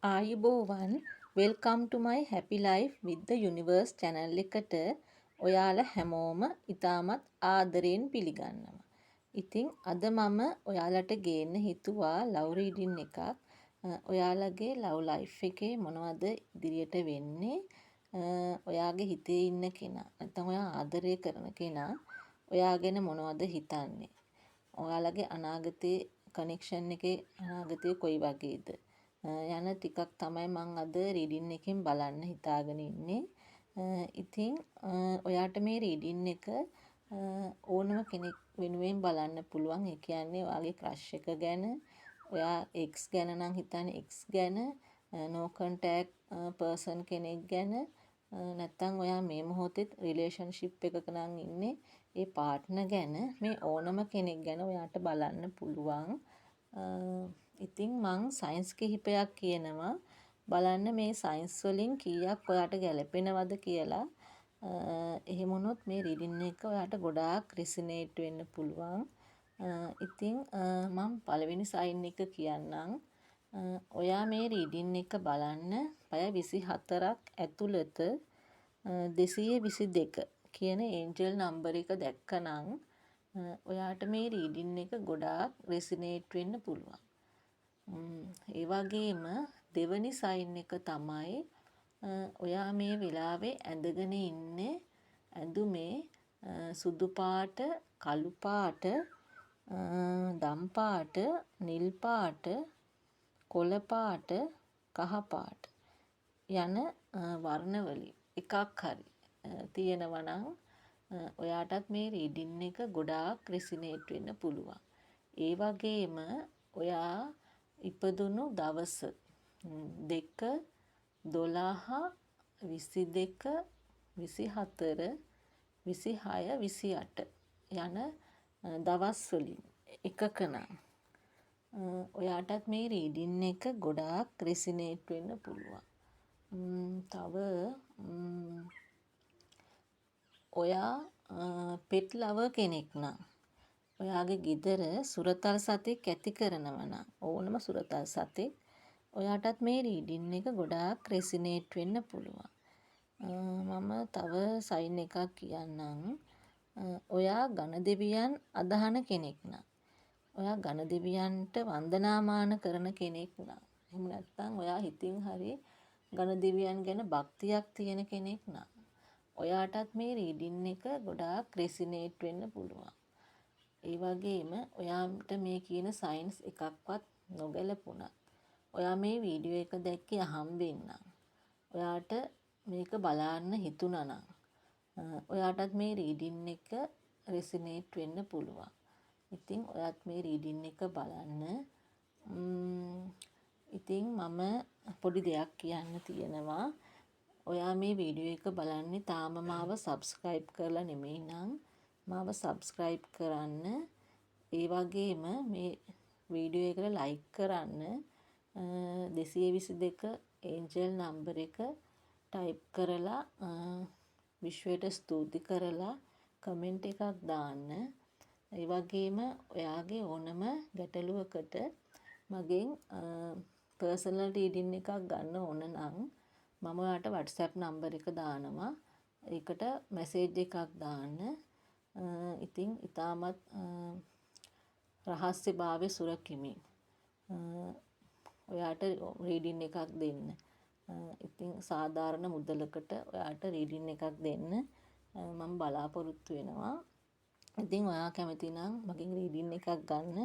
ආයුබෝවන් වෙල්කම් ටු මයි හැපි life with the universe channel එකට ඔයාලා හැමෝම ඉතාමත් ආදරයෙන් පිළිගන්නවා. ඉතින් අද මම ඔයාලට ගේන්න හිතුවා ලව් රීඩින් එකක්. ඔයාලගේ ලව් ලයිෆ් එකේ මොනවද ඉදිරියට වෙන්නේ? ඔයාගේ හිතේ ඉන්න කෙනා නැත්නම් ඔයා ආදරය කරන කෙනා ඔයා ගැන මොනවද හිතන්නේ? ඔයාලගේ අනාගතයේ කනෙක්ෂන් එකේ අනාගතය කොයි වගේද? යන ටිකක් තමයි මම අද රීඩින් එකෙන් බලන්න හිතාගෙන ඉන්නේ. ඉතින් ඔයාට මේ රීඩින් එක ඕනම කෙනෙක් වෙනුවෙන් බලන්න පුළුවන්. ඒ කියන්නේ ඔයාගේ ක්‍රෂ් එක ගැන, ඔයා එක්ස් ගැන නම් හිතන්නේ එක්ස් ගැන, no contact person කෙනෙක් ගැන, නැත්නම් ඔයා මේ මොහොතේ රිලේෂන්ෂිප් එකක නම් ඉන්නේ ඒ පාර්ට්නර් ගැන මේ ඕනම කෙනෙක් ගැන ඔයාට බලන්න පුළුවන්. ඉතින් මං සයින්ස් කිහිපයක් කියනවා බලන්න මේ සයින්ස් වලින් කීයක් ඔයාට ගැලපෙනවද කියලා. එහෙම වුණොත් මේ රීඩින් එක ඔයාට ගොඩාක් රිසනේට් වෙන්න පුළුවන්. ඉතින් මම පළවෙනි සයින් එක කියන්නම්. ඔයා මේ රීඩින් එක බලන්න පැය 24ක් ඇතුළත 222 කියන ඒන්ජල් නම්බර එක දැක්කනම් ඔයාට මේ රීඩින් එක ගොඩාක් රෙසිනේට් වෙන්න පුළුවන්. ඒ වගේම දෙවනි සයින් එක තමයි ඔයා මේ වෙලාවේ ඇඳගෙන ඉන්නේ ඇඳුමේ සුදු පාට, කළු පාට, දම් පාට, නිල් පාට, කොළ පාට, කහ පාට යන වර්ණ වලින් එකක් හරි තියෙනවා නම් ඔයාටත් මේ රීඩින් එක ගොඩාක් රෙසිනේට් වෙන්න පුළුවන්. ඒ වගේම ඔයා ඉපදුණු දවස 2 12 22 24 26 28 යන දවස් වලින් එකක නම් ඔයාටත් මේ රීඩින් එක ගොඩාක් රෙසිනේට් වෙන්න පුළුවන්. තව ඔයා පෙට් ලවර් කෙනෙක් නම් ඔයාගේ ගෙදර සුරතල් සතෙක් ඇති කරනවා නම් ඕනම සුරතල් සතෙක් ඔයාටත් මේ රීඩින් එක ගොඩාක් රෙසිනේට් වෙන්න පුළුවන්. මම තව සයින් එකක් කියන්නම්. ඔයා ඝන දෙවියන් අදහන කෙනෙක් නම් ඔයා ඝන දෙවියන්ට වන්දනාමාන කරන කෙනෙක් නම් එහෙම නැත්නම් ඔයා හිතින් හරි ඝන දෙවියන් ගැන භක්තියක් තියෙන කෙනෙක් නම් ඔයාටත් මේ රීඩින් එක ගොඩාක් රෙසිනේට් වෙන්න පුළුවන්. ඒ වගේම ඔයාට මේ කියන සයින්ස් එකක්වත් නොගැලපුණත් ඔයා මේ වීඩියෝ එක දැක්කේ අහම්බෙන් නම් ඔයාට මේක බලන්න හිතුණා නම් ඔයාටත් මේ රීඩින් එක රෙසිනේට් වෙන්න පුළුවන්. ඉතින් ඔයාත් මේ රීඩින් එක බලන්න. ඉතින් මම පොඩි දෙයක් කියන්න තියෙනවා. ඔයා මේ වීඩියෝ එක බලන්නේ තාම මාව සබ්ස්ක්‍රයිබ් කරලා නෙමෙයි නම් මාව සබ්ස්ක්‍රයිබ් කරන්න. ඒ වගේම මේ වීඩියෝ එකට ලයික් කරන්න. 222 ඒන්ජල් නම්බර එක ටයිප් කරලා විශ්වයට ස්තුති කරලා කමෙන්ට් එකක් දාන්න. ඒ වගේම ඔයාගේ ඕනම ගැටලුවකට මගෙන් පර්සනල් රීඩින් එකක් ගන්න ඕන නම් මම ඔයාට WhatsApp නම්බර එක දානවා. ඒකට මැසේජ් එකක් දාන්න. ඉතින් ඊටමත් රහස්‍යභාවය සුරකිමින් ඔයාට රීඩින් එකක් දෙන්න. ඉතින් සාධාරණ මුදලකට ඔයාට රීඩින් එකක් දෙන්න මම බලාපොරොත්තු වෙනවා. ඉතින් ඔයා කැමති නම් මගෙන් රීඩින් එකක් ගන්න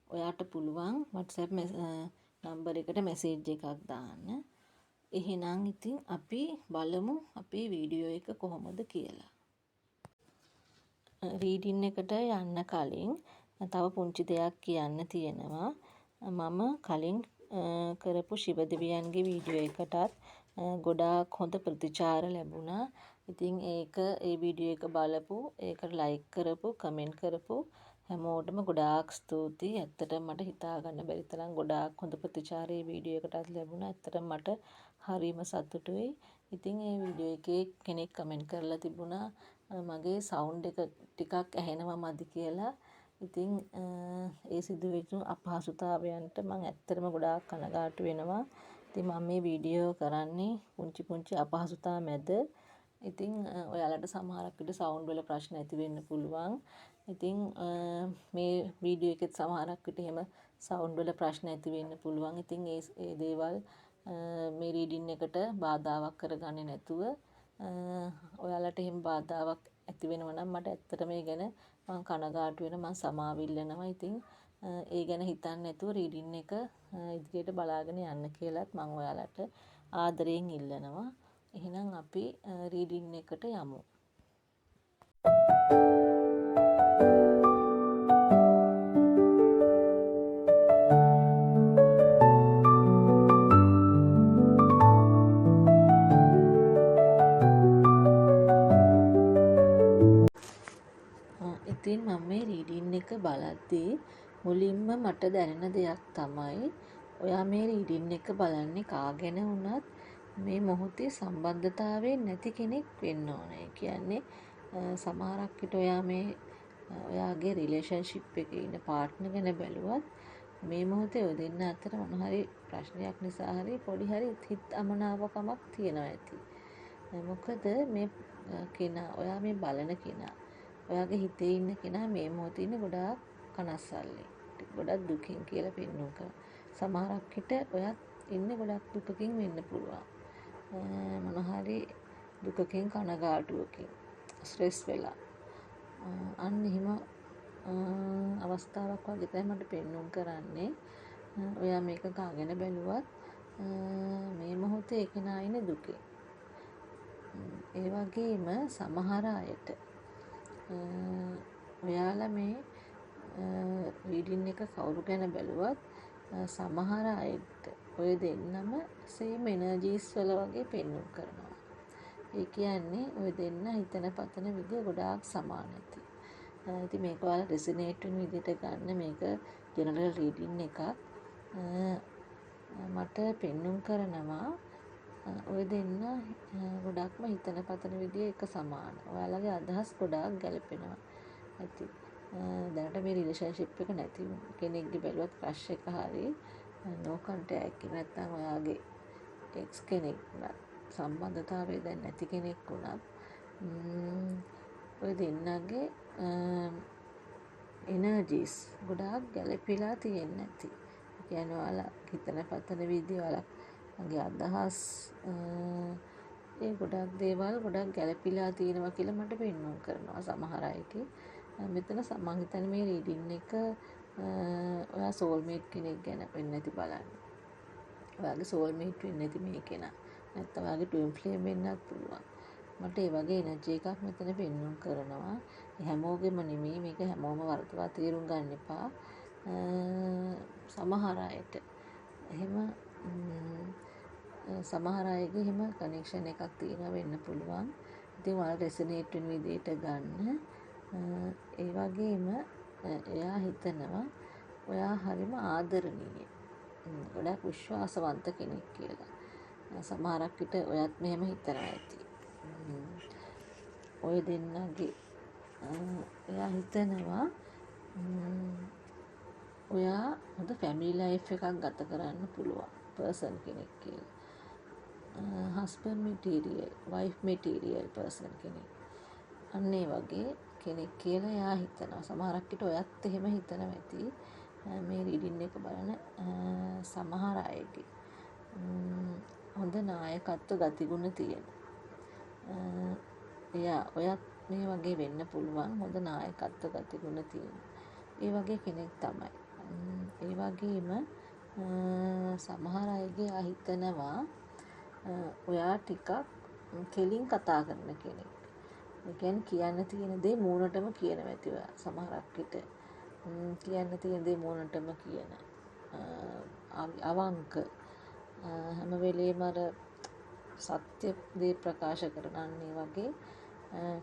ඔයාට පුළුවන් WhatsApp නම්බර එකට මැසේජ් එකක් දාන්න. එහෙනම් ඉතින් අපි බලමු අපේ වීඩියෝ එක කොහොමද කියලා. රීඩින් එකට යන්න කලින් තව පුංචි දෙයක් කියන්න තියෙනවා. මම කලින් කරපු ශිව දෙවියන්ගේ වීඩියෝ එකටත් ගොඩාක් හොඳ ප්‍රතිචාර ලැබුණා. ඉතින් ඒ වීඩියෝ එක බලපු, ඒකට ලයික් කරපු, කමෙන්ට් කරපු හැමෝටම ගොඩාක් ස්තුතියි. ඇත්තටම මට හිතා ගන්න බැරි තරම් ගොඩාක් හොඳ ප්‍රතිචාර මේ වීඩියෝ එකටත් ලැබුණා. ඇත්තටම මට හරිම සතුටුයි. ඉතින් මේ වීඩියෝ එකේ කෙනෙක් කමෙන්ට් කරලා තිබුණා මගේ සවුන්ඩ් එක ටිකක් ඇහෙනවා මදි කියලා. ඉතින් ඒ සිදුවෙච්ච අපහසුතාවයන්ට මම ඇත්තටම ගොඩාක් කනගාටු වෙනවා. ඉතින් මම මේ වීඩියෝ කරන්නේ පුංචි අපහසුතා මැද. ඉතින් ඔයාලට සමහරක් විට සවුන්ඩ් වල ප්‍රශ්න ඇති වෙන්න පුළුවන්. ඉතින් මේ වීඩියෝ එකෙත් සමහරක් විට එහෙම සවුන්ඩ් වල ප්‍රශ්න ඇති වෙන්න පුළුවන්. ඉතින් ඒ දේවල් මේ රීඩින් එකට බාධාවක් කරගන්නේ නැතුව ඔයාලට එහෙම බාධාවක් ඇති වෙනවා නම් මට ඇත්තටම ඒ ගැන මම කනගාටු වෙනවා. මම සමාව ඉල්ලනවා. ඉතින් ඒ ගැන හිතන්නේ නැතුව රීඩින් එක ඉදිරියට බලාගෙන යන්න කියලාත් මම ඔයාලට ආදරයෙන් ඉල්ලනවා. එහෙනම් අපි රීඩින් එකට යමු. ඉතින් මම මේ රීඩින් එක බලද්දී මුලින්ම මට දැනෙන දෙයක් තමයි ඔයා මේ රීඩින් එක බලන්නේ කාගෙන වුණත් මේ මොහොතේ සම්බන්ධතාවයෙන් නැති කෙනෙක් වෙන්න ඕනේ. කියන්නේ සමහරක් විට ඔයා මේ ඔයාගේ රිලේෂන්ෂිප් එකේ ඉන්න පාර්ට්නර් ගැන බැලුවත් මේ මොහොතේ ඔය දෙන්න අතර මොන හරි ප්‍රශ්නයක් නිසා හරි පොඩි හරි හිත අමනාපකමක් තියෙනවා ඇති. මොකද මේ කෙනා ඔයා මේ බලන කෙනා ඔයාගේ හිතේ ඉන්න කෙනා මේ මොහොතේ ඉන්නේ ගොඩාක් කනස්සල්ලේ. ගොඩක් දුකින් කියලා පෙන්වන්න කරා. සමහරක් විට ඔයත් ඉන්නේ ගොඩක් දුකකින් වෙන්න පුළුවන්. මොන හරි දුකකින් කනගාටුවකින් ස්ට්‍රෙස් වෙලා. අන්න එහෙම අවස්ථාවක් වගේ තමයි මට පෙන්වන්න කරන්නේ. ඔයා මේක කාගෙන බැලුවත් මේ මොහොතේ ඒ කෙනා ඉන්නේ දුකේ. ඒ වගේම සමහර අයට ඔයාලා මේ රීඩින් එක කවුරු ගැන බැලුවත් සමහර අයට ඔය දෙන්නම සේම් එනර්ජීස් වල වගේ පෙන්වන්න කරනවා. ඒ කියන්නේ ඔය දෙන්න හිතන පතන විදිය ගොඩාක් සමාන ඇති. ඉතින් මේක ඔයාලා රෙසිනේට් වෙන විදිහට ගන්න. මේක ජෙනරල් රීඩින් එකක්. මට පෙන්වන්න කරනවා ඔය දෙන්න ගොඩක්ම හිතන පතන විදිය එක සමාන. ඔයාලගේ අදහස් ගොඩාක් ගැලපෙනවා ඇති. දැනට මේ රිලේෂන්ෂිප් එක නැති කෙනෙක්ගේ බැලුවත් ක්‍රෂ් එක හරි නෝ කන්ටැක්ට් එක නැත්නම් ඔයාගේ එක්ස් කෙනෙක් සම්බන්ධතාවය දැන් නැති කෙනෙක් වුණත් ඔය දෙන්නගේ එනර්ජිස් ගොඩාක් ගැලපිලා තියෙන්නේ නැති. ඒ කියන්නේ ඔයාලා හිතන පතන විදිය ඔයාලගේ අදහස් ඒ ගොඩක් දේවල් ගොඩක් ගැලපිලා තියෙනවා කියලා මට පෙන්වන්න කරනවා සමහර අයගේ. මෙතන මම හිතන්නේ මේ රීඩින් එක ඔයා සෝල්මේට් කෙනෙක් ගැන වෙන්න ඇති බලන්න. ඔයාගේ සෝල්මේට් වෙන්න ඇති මේ කෙනා. නැත්නම් ඔයාගේ ට්වින් ෆ්ලේම් වෙන්නත් පුළුවන්. මට ඒ වගේ එනර්ජි එකක් මෙතන පෙන්වන්න කරනවා. හැමෝගෙම නෙමෙයි මේක හැමෝම වර්තවා තේරුම් ගන්න එපා. සමහර අයට එහෙම සමහර අයගේ එහෙම කනෙක්ෂන් එකක් තියෙනවා වෙන්න පුළුවන්. ඉතින් ඔයාලා රෙසනේට් වෙන විදිහට ගන්න. ඒ වගේම එයා හිතනවා ඔයා හරිම ආදරණීය. ගොඩක් විශ්වාසවන්ත කෙනෙක් කියලා. සමහරක් විට ඔයත් මෙහෙම හිතනවා ඇති. ඔය දෙන්නගේ එයා හිතනවා ඔයා හොඳ ෆැමිලි ලයිෆ් එකක් ගත කරන්න පුළුවන් පර්සන් කෙනෙක් කියලා. Husband material, wife material person කෙනෙක්. අන්න ඒ වගේ කෙනෙක් කියලා එයා හිතනවා. සමහරක් විට ඔයත් එහෙම හිතනවා ඇති. මේ රීඩින් එක බලන සමහර අයගේ හොඳ නායකත්ව ගතිගුණ තියෙන. ඔයත් මේ වගේ වෙන්න පුළුවන් හොඳ නායකත්ව ගතිගුණ තියෙන. ඒ වගේ කෙනෙක් තමයි. ඒ වගේම සමහර අයගේ හිතනවා ඔයා ටිකක් කෙලින් කතා කරන කෙනෙක්. ඒ කියන්නේ කියන්න තියෙන දේ මූණටම කියනවා ඇති ඔයා. සමහරක් විට කියන්න තියෙන දේ මූණටම කියන. අවංක හැම වෙලේම අර සත්‍ය දේ ප්‍රකාශ කරනන්නේ වගේ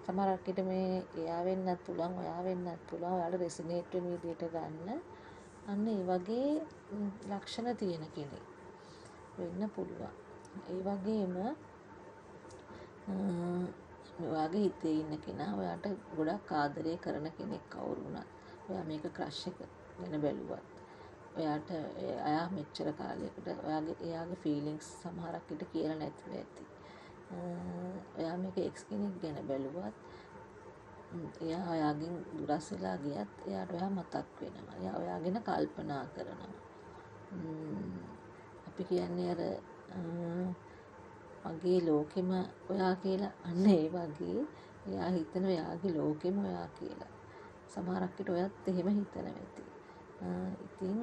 සමහරක් විට මේ එයා වෙන්නත් පුළුවන් ඔයා වෙන්නත් පුළුවන් ඔයාලා රෙසිනේට් වෙන විදිහට ගන්න. අන්න ඒ වගේ ලක්ෂණ තියෙන කෙනෙක් වෙන්න පුළුවන්. ඒ වගේම ඔයාගේ හිතේ ඉන්න කෙනා ඔයාට ගොඩක් ආදරය කරන කෙනෙක් කවුරු වුණත් ඔයා මේක ක්‍රෂ් එක ගැන බැලුවත් ඔයාට අයා මෙච්චර කාලයකට එයාගේ ෆීලිංස් සමහරක් විට කියලා නැතුව ඇති. ඔයා මේක එක්ස් කෙනෙක් ගැන බැලුවත් එයා ඔයාගෙන් දුරස් වෙලා ගියත් එයාට ඔයා මතක් වෙනවා. එයා ඔයා ගැන කල්පනා කරනවා. අපි කියන්නේ අර මගේ ලෝකෙම ඔයා කියලා අන්න ඒ වගේ එයා හිතන එයාගේ ලෝකෙම ඔයා කියලා. සමහරක් විට ඔයත් එහෙම හිතනවා ඇති. ඉතින්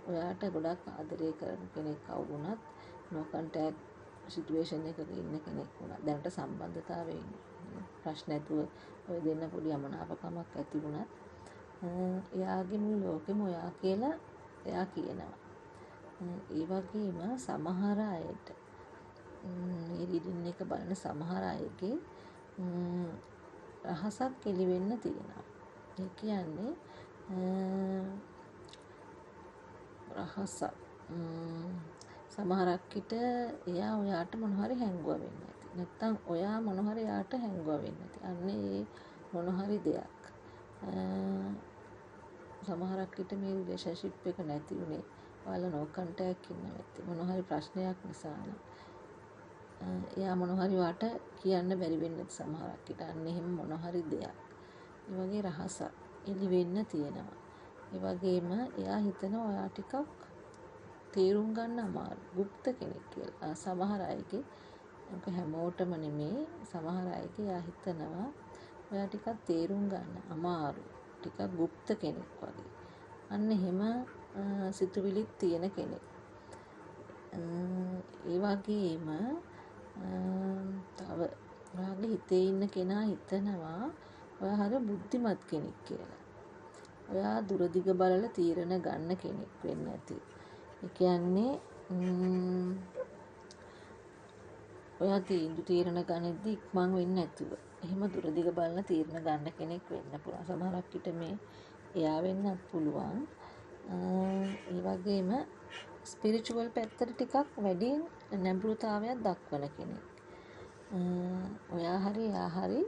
ඔයාට ගොඩක් ආදරය කරන කෙනෙක් වුණත් no contact සිටුේෂන් එකක ඉන්න කෙනෙක් වුණා. දැනට සම්බන්ධතාවයේ ප්‍රශ්න නැතුව ඔය දෙන්න පොඩි අමනාපකමක් ඇති වුණත් එයාගේ මුළු ලෝකෙම ඔයා කියලා එයා කියනවා. ඒ වගේම සමහර අයට මේ රීඩින් එක බලන සමහර අයගේ රහසක් එළි වෙන්න තියෙනවා. ඒ කියන්නේ රහසක් සමහරක් විට එයා ඔයාට මොන හරි හැංගුවා වෙන්න ඇති. නැත්තම් ඔයා මොන හරි එයාට හැංගුවා වෙන්න ඇති. අන්න ඒ මොන හරි දෙයක්. සමහරක් විට මේ රිලේෂන්ෂිප් එක නැති උනේ ඔයාලා නෝ කන්ටැක්ට් ඉන්නවා ඇති. මොන හරි ප්‍රශ්නයක් නිසා නම් එයා මොන හරි වාට කියන්න බැරි වෙන්න සමහරක් විට අන්න එහෙම මොන හරි දෙයක්. ඒ වගේ රහසක් එළි වෙන්න තියෙනවා. ඒ වගේම එයා හිතනවා ඔයා ටිකක් තේරුම් ගන්න අමාරු গুপ্ত කෙනෙක් කියලා. සමහර අයගේ ඒක හැමෝටම නෙමෙයි සමහර අයගේ එයා හිතනවා ඔයා ටිකක් තේරුම් ගන්න අමාරු ටිකක් গুপ্ত කෙනෙක් වගේ. අන්න එහෙම සිතුවිලිත් තියෙන කෙනෙක්. ඒ වගේම තව ඔයාගේ හිතේ ඉන්න කෙනා හිතනවා ඔයා හරිය බුද්ධිමත් කෙනෙක් කියලා. ඔයා දුරදිග බලලා තීරණ ගන්න කෙනෙක් වෙන්න ඇති. ඒ කියන්නේ ඔයා තීරණ ගන්නදී ඉක්මන් වෙන්නේ නැතුව එහෙම දුරදිග බලන තීරණ ගන්න කෙනෙක් වෙන්න පුළුවන්. සමහරක් විට මේ එයා වෙන්නත් පුළුවන්. ඒ වගේම ස්පිරිචුවල් පැත්තට ටිකක් වැඩියෙන් නැඹුරුතාවයක් දක්වන කෙනෙක්. ඔයා හරි එයා හරි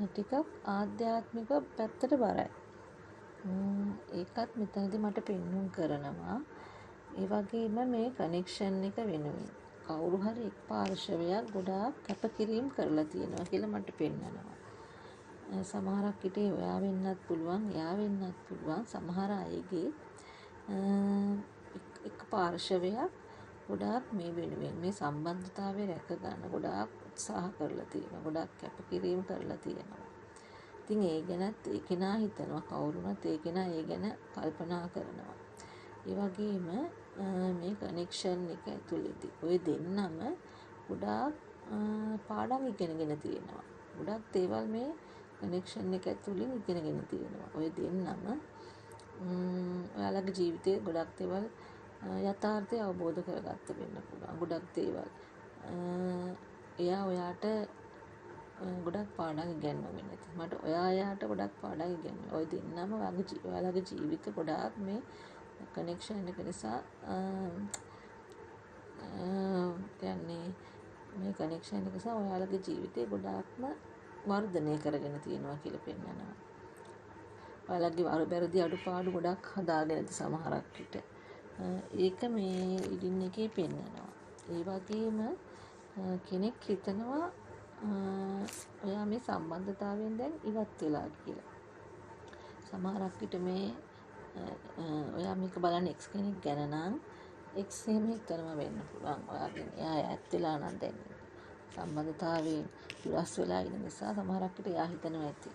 ටිකක් ආධ්‍යාත්මික පැත්තට බරයි. ඒකත් මෙතනදී මට පෙන්වුම් කරනවා. ඒ වගේම මේ කනෙක්ෂන් එක වෙනුවෙන් කවුරු හරි එක් පාර්ශවයක් ගොඩාක් කැපකිරීම කරලා තියෙනවා කියලා මට පෙන්නනවා. සමහරක් විට ඔයා වෙන්නත් පුළුවන්, එයා වෙන්නත් පුළුවන්. සමහර අයගේ එක් පාර්ශවයක් ගොඩාක් මේ වෙනුවෙන් මේ සම්බන්ධතාවය රැක ගන්න ගොඩාක් උත්සාහ කරලා තියෙනවා. ගොඩාක් කැපකිරීම කරලා තියෙනවා. ඉතින් ඒ ගැනත් ඒ කෙනා හිතනවා කවුරුනත් ඒ කෙනා ඒ ගැන කල්පනා කරනවා. ඒ වගේම මේ කනෙක්ෂන් එක ඇතුළේදී ඔය දෙන්නම ගොඩාක් පාඩම් ඉගෙනගෙන තියෙනවා. ගොඩක් දේවල් මේ කනෙක්ෂන් එක ඇතුළෙන් ඉගෙනගෙන තියෙනවා. ඔය දෙන්නම ඔයාලගේ ජීවිතේ ගොඩක් දේවල් යථාර්ථය අවබෝධ කරගත්ත වෙන්න පුළුවන්. ගොඩක් දේවල් එයා ඔයාට ගොඩක් පාඩම් ඉගෙනවෙන්න ඇති. මට ඔයා එයාට ගොඩක් පාඩම් ඉගෙනුවා. ඔය දෙන්නම ඔයාලගේ ජීවිත ගොඩාක් මේ කනෙක්ෂන් එක නිසා කියන්නේ මේ කනෙක්ෂන් එක නිසා ඔයාලගේ ජීවිතේ ගොඩාක්ම වර්ධනය කරගෙන තියෙනවා කියලා පෙන්නනවා. ඔයාලගේ වැරදි අඩුපාඩු ගොඩක් හදාගෙන ඇති සමහරක් විට. ඒක මේ ඉදින් එකේ පෙන්නනවා. ඒ වගේම කෙනෙක් හිතනවා ඔයා මේ සම්බන්ධතාවයෙන් දැන් ඉවත් වෙලා කියලා. සමහරක් විට මේ ඔයා මේක බලන්න එක්ස් කෙනෙක් ගැන නම් එක්ස් එහෙම හිතනවා වෙන්න පුළුවන්. ඔයාගෙන් එයා ඈත් වෙලා නම් දැන් සම්බන්ධතාවයෙන් දුරස් වෙලා ඉන්න නිසා සමහරක් විට එයා හිතනවා ඇති.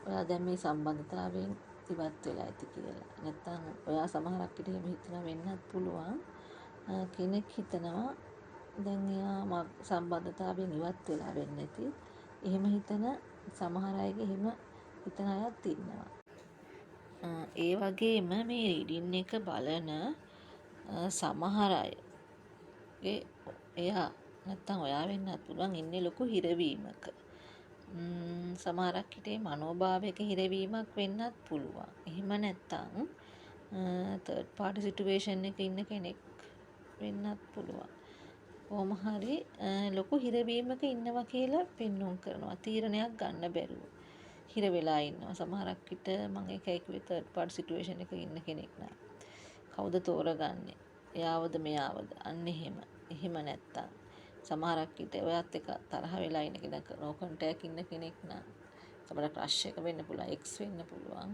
ඔයා දැන් මේ සම්බන්ධතාවයෙන් ඉවත් වෙලා ඇති කියලා. නැත්තම් ඔයා සමහරක් විට එහෙම හිතනවා වෙන්නත් පුළුවන්. කෙනෙක් හිතනවා දැන් එයා සම්බන්ධතාවයෙන් ඉවත් වෙලා වෙන්න ඇති. එහෙම හිතන සමහර අයගේ එහෙම හිතන අයත් ඉන්නවා. ඒ වගේම මේ රීඩින් එක බලන සමහර අයගේ එයා නැත්තම් ඔයා වෙන්නත් පුළුවන් ඉන්නේ ලොකු හිරවීමක. සමහරක් විට මනෝභාවයක හිරවීමක් වෙන්නත් පුළුවන්. එහෙම නැත්තම් තර්ඩ් පාර්ටි සිටුේෂන් එකක ඉන්න කෙනෙක් වෙන්නත් පුළුවන්. කොහොම හරි ලොකු හිරවීමක ඉන්නවා කියලා පෙන්වුම් කරනවා. තීරණයක් ගන්න බැරුව හිර වෙලා ඉන්නවා. සමහරක් විට මම ඒකයි කිව්වේ තර්ඩ් පාර්ටි සිටුේෂන් එකක ඉන්න කෙනෙක් නම් කවුද තෝරගන්නේ? එයාවද මෙයාවද? අන්න එහෙම නැත්තම් සමහරක් විට ඔයත් එක තරහ වෙලා ඉන්න කෙනෙක් නෝ කොන්ටැක්ට් ඉන්න කෙනෙක් නම් සමහර ක්‍රෂ් එක වෙන්න පුළුවන්, එක්ස් වෙන්න පුළුවන්.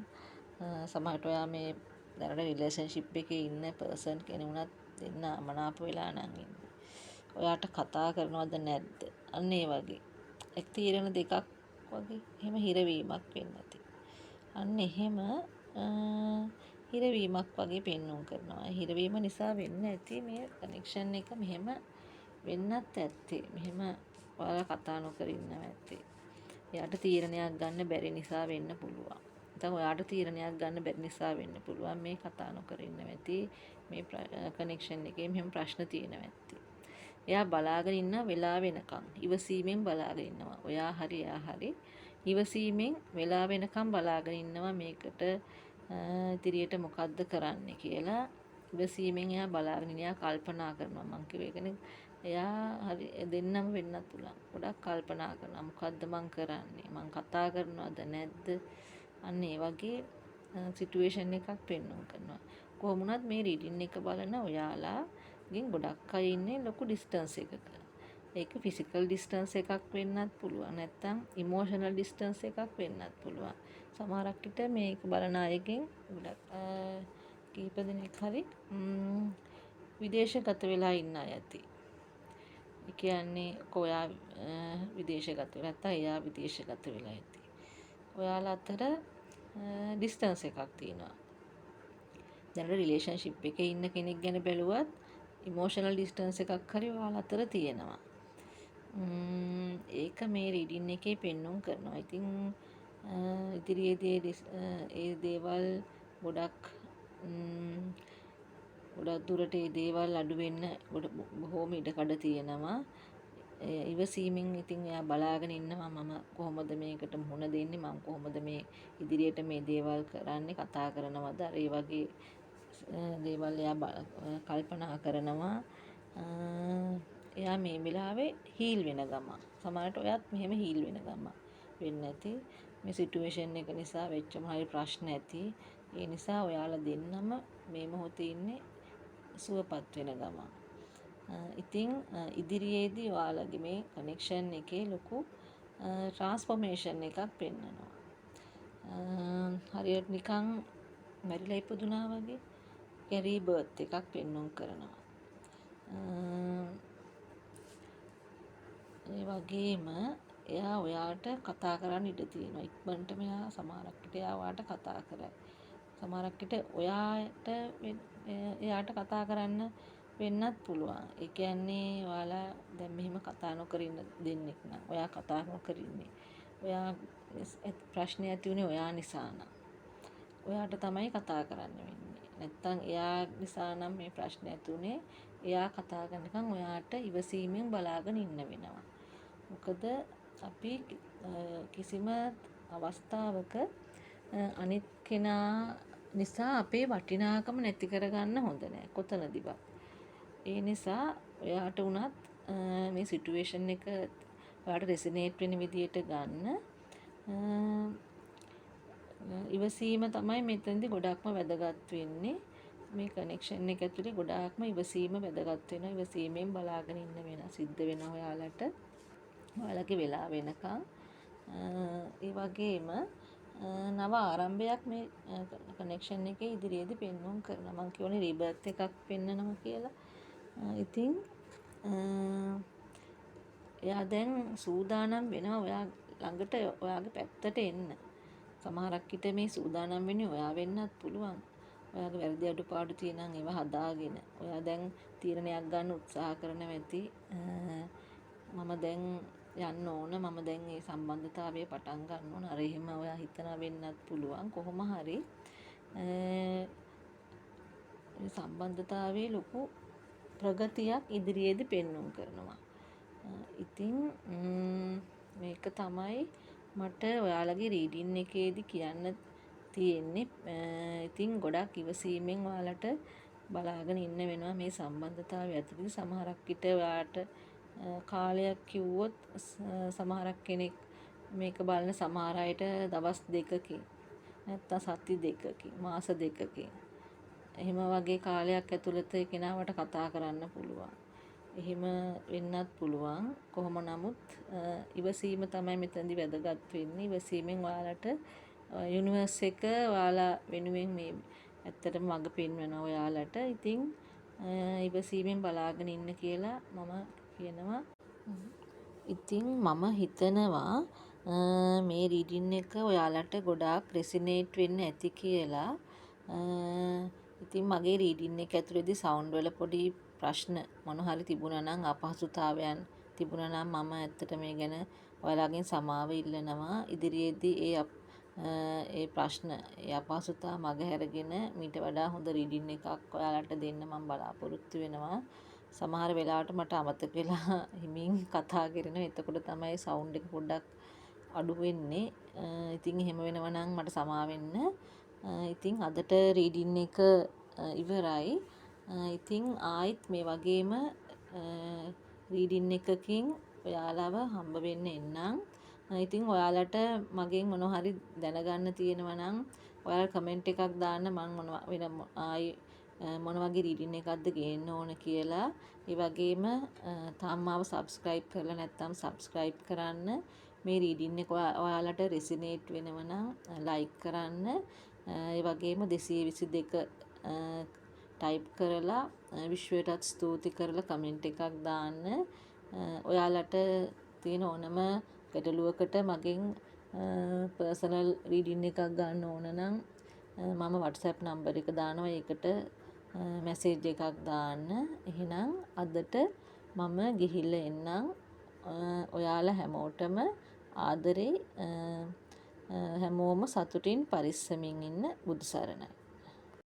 සමහරට ඔයා මේ දැනට රිලේෂන්ෂිප් එකේ ඉන්න පර්සන් කෙනෙකුණත් දෙන්න අමනාප වෙලා නම් ඉන්නේ. ඔයාට කතා කරනවද නැද්ද? අන්න ඒ වගේ. එක් තීරණ දෙකක් වගේ එහෙම හිරවීමක් වෙන්න ඇති. අන්න එහෙම හිරවීමක් වගේ පෙන්නුම් කරනවා. හිරවීම නිසා වෙන්න ඇති මේ කනෙක්ෂන් එක මෙහෙම වෙන්නත් ඇත්තේ. මෙහෙම ඔයාලා කතා නොකර ඉන්නවා ඇත්තේ. එයාට තීරණයක් ගන්න බැරි නිසා වෙන්න පුළුවන්. නැත්නම් ඔයාට තීරණයක් ගන්න බැරි නිසා වෙන්න පුළුවන් මේ කතා නොකර ඉන්නවා ඇති. මේ කනෙක්ෂන් එකේ මෙහෙම ප්‍රශ්න තියෙනවා ඇත්තේ. එයා බලාගෙන ඉන්න වෙලා වෙනකන් ඉවසීමෙන් බලාගෙන ඉන්නවා. ඔයා හරි එයා හරි ඉවසීමෙන් වෙලා වෙනකන් බලාගෙන ඉන්නවා මේකට ඉදිරියට මොකද්ද කරන්න කියලා. ඉවසීමෙන් එයා බලාගෙන එයා කල්පනා කරනවා. මං කිව්ව එකනේ එයා හරි දෙන්නම වෙන්නත් පුළුවන්. ගොඩක් කල්පනා කරනවා. මොකද්ද මං කරන්නේ? මං කතා කරනවද නැද්ද? අන්න ඒ වගේ සිටුේෂන් එකක් පෙන්වන්න කරනවා. කොහොම වුණත් මේ රීඩින් එක බලන ඔයාලාගෙන් ගොඩක් අය ඉන්නේ ලොකු ඩිස්ටන්ස් එකක. ඒක ෆිසිකල් ඩිස්ටන්ස් එකක් වෙන්නත් පුළුවන්. නැත්නම් ඉමෝෂනල් ඩිස්ටන්ස් එකක් වෙන්නත් පුළුවන්. සමහරක් විට මේක බලන අයගෙන් ගොඩක් කීප දෙනෙක් හරි විදේශගත වෙලා ඉන්න අය ඇති. ඒ කියන්නේ ඔයා විදේශගත වෙලා නැත්නම් එයා විදේශගත වෙලා ඇති. ඔයාලා අතර ඩිස්ටන්ස් එකක් තියෙනවා. දැන් රිලේෂන්ෂිප් එකේ ඉන්න කෙනෙක් ගැන බැලුවත් ඉමෝෂනල් ඩිස්ටන්ස් එකක් හරි ඔයාලා අතර තියෙනවා. ඒක මේ රීඩින් එකේ පෙන්වුම් කරනවා. ඉතින් ඉදිරියේදී ඒ දේවල් ගොඩක් දුරට ඒ දේවල් අඩු වෙන්න බොහෝම ඉඩකඩ තියෙනවා. ඉවසීමෙන් ඉතින් එයා බලාගෙන ඉන්නවා මම කොහොමද මේකට මුහුණ දෙන්නේ, මම කොහොමද මේ ඉදිරියට මේ දේවල් කරන්නේ, කතා කරනවද, අර ඒ වගේ දේවල් එයා කල්පනා කරනවා. එයා මේ වෙලාවේ හීල් වෙන ගම. සමහරට ඔයත් මෙහෙම හීල් වෙන ගම වෙන්න ඇති. මේ සිටුේෂන් එක නිසා වෙච්ච මොහරි ප්‍රශ්න ඇති. ඒ නිසා ඔයාලා දෙන්නම මේ මොහොතේ ඉන්නේ සුවපත් වෙන ගම. ඉතින් ඉදිරියේදී ඔයාලගේ මේ කනෙක්ෂන් එකේ ලොකු ට්‍රාන්ස්ෆෝමේෂන් එකක් පෙන්වනවා. හරියට නිකන් මැරිලා ඉපදුනා වගේ රීබර්ත් එකක් පෙන්වන්න කරනවා. ඒ වගේම එයා ඔයාට කතා කරන්න ඉඩ තියෙනවා. ඉක්මනටම එයා සමහරක් විට එයා ඔයාට කතා කරයි. සමහරක් විට එයාට කතා කරන්න වෙන්නත් පුළුවන්. ඒ කියන්නේ ඔයාලා දැන් මෙහෙම කතා නොකර ඉන්න දෙන්නෙක් නම් ඔයා කතා නොකර ඉන්නේ. ඔයා ප්‍රශ්න ඇති උනේ ඔයා නිසා නම් ඔයාට තමයි කතා කරන්න වෙන්නේ. නැත්තම් එයා නිසා නම් මේ ප්‍රශ්න ඇති උනේ එයා කතා කරනකම් ඔයාට ඉවසීමෙන් බලාගෙන ඉන්න වෙනවා. මොකද අපි කිසිම අවස්ථාවක අනිත් කෙනා නිසා අපේ වටිනාකම නැති කරගන්න හොඳ නෑ කොතනදිවත්. ඒ නිසා ඔයාට උනත් මේ සිටුේෂන් එක ඔයාට රෙසිනේට් වෙන විදියට ගන්න ඉවසීම තමයි මෙතනදී ගොඩක්ම වැදගත් වෙන්නේ. මේ කනෙක්ෂන් එක ඇතුලේ ගොඩාක්ම ඉවසීම වැදගත් වෙනවා. ඉවසීමෙන් බලාගෙන ඉන්න වෙන සිද්ධ වෙනවා ඔයාලට. ඔයාලගේ වෙලා වෙනකන්. ඒ වගේම නව ආරම්භයක් මේ කනෙක්ෂන් එකේ ඉදිරියේදී පෙන්වන්න කරනවා. මම කියවනේ රීබර්ත් එකක් පෙන්වනවා කියලා. ඉතින් එයා දැන් සූදානම් වෙනවා ඔයා ළඟට ඔයාගේ පැත්තට එන්න. සමහරක් විට මේ සූදානම් වෙන්නේ ඔයා වෙන්නත් පුළුවන්. ඔයාගේ වැරදි අඩුපාඩු තියෙනම් ඒවා හදාගෙන. ඔයා දැන් තීරණයක් ගන්න උත්සාහ කරන වෙති. මම දැන් යන්න ඕන, මම දැන් මේ සම්බන්ධතාවය පටන් ගන්න ඕන. අර එහෙම ඔයා හිතනවා වෙන්නත් පුළුවන්. කොහොම හරි මේ සම්බන්ධතාවයේ ලොකු ප්‍රගතියක් ඉදිරියේදී පෙන්වන්න කරනවා. ඉතින් මේක තමයි මට ඔයාලගේ රීඩින් එකේදී කියන්න තියෙන්නේ. ඉතින් ගොඩක් ඉවසීමෙන් ඔයාලට බලාගෙන ඉන්න වෙනවා මේ සම්බන්ධතාවය ඇතුළේ. සමහරක් විට ඔයාට කාලයක් කිව්වොත් සමහරක් කෙනෙක් මේක බලන සමහර අයට දවස් 2කින් නැත්නම් සති 2කින් මාස 2කින් එහෙම වගේ කාලයක් ඇතුළත ඒ කෙනාවට කතා කරන්න පුළුවන්. එහෙම වෙන්නත් පුළුවන්. කොහොම නමුත් ඉවසීම තමයි මෙතනදි වැදගත් වෙන්නේ. ඉවසීමෙන් ඔයාලට යුනිවර්ස් එක ඔයාලා වෙනුවෙන් මේ ඇත්තටම මඟ පෙන්වනවා ඔයාලට. ඉතින් ඉවසීමෙන් බලාගෙන ඉන්න කියලා මම කියනවා. ඉතින් මම හිතනවා මේ රීඩින් එක ඔයාලට ගොඩාක් රෙසිනේට් වෙන්න ඇති කියලා. ඉතින් මගේ රීඩින් එක ඇතුළේදී සවුන්ඩ් වල පොඩි ප්‍රශ්න මොන හරි තිබුණා නම් අපහසුතාවයන් තිබුණා නම් මම ඇත්තට මේ ගැන ඔයාලගෙන් සමාව ඉල්ලනවා. ඉදිරියේදී ඒ ප්‍රශ්න ඒ අපහසුතාව මගහැරගෙන මීට වඩා හොඳ රීඩින් එකක් ඔයාලට දෙන්න මම බලාපොරොත්තු වෙනවා. සමහර වෙලාවට මට අමතක වෙලා හිමින් කතා කරනවා. එතකොට තමයි සවුන්ඩ් එක පොඩ්ඩක් අඩු වෙන්නේ. ඉතින් එහෙම වෙනවා නම් මට සමා වෙන්න. ඉතින් අදට රීඩින් එක ඉවරයි. ඉතින් ආයිත් මේ වගේම රීඩින් එකකින් ඔයාලව හම්බ වෙන්න එන්නම්. ඉතින් ඔයාලට මගෙන් මොනවා හරි දැනගන්න තියෙනවා නම් ඔයාලා කමෙන්ට් එකක් දාන්න. මම මොන වගේ රීඩින් එකක්ද ගේන්න ඕන කියලා. ඒ වගේම තාම මාව සබ්ස්ක්‍රයිබ් කරලා නැත්නම් සබ්ස්ක්‍රයිබ් කරන්න. මේ රීඩින් එක ඔයාලට රෙසිනේට් වෙනවා නම් ලයික් කරන්න. ඒ වගේම 222 ටයිප් කරලා විශ්වයටත් ස්තුති කරලා කමෙන්ට් එකක් දාන්න. ඔයාලට තියෙන ඕනම ගැටලුවකට මගෙන් පර්සනල් රීඩින් එකක් ගන්න ඕන නම් මම WhatsApp නම්බර් එක දානවා. ඒකට මැසේජ් එකක් දාන්න. එහෙනම් අදට මම ගිහිල්ලා එන්නම්. ඔයාලා හැමෝටම ආදරේ. හැමෝම සතුටින් පරිස්සමින් ඉන්න. බුදු සරණයි.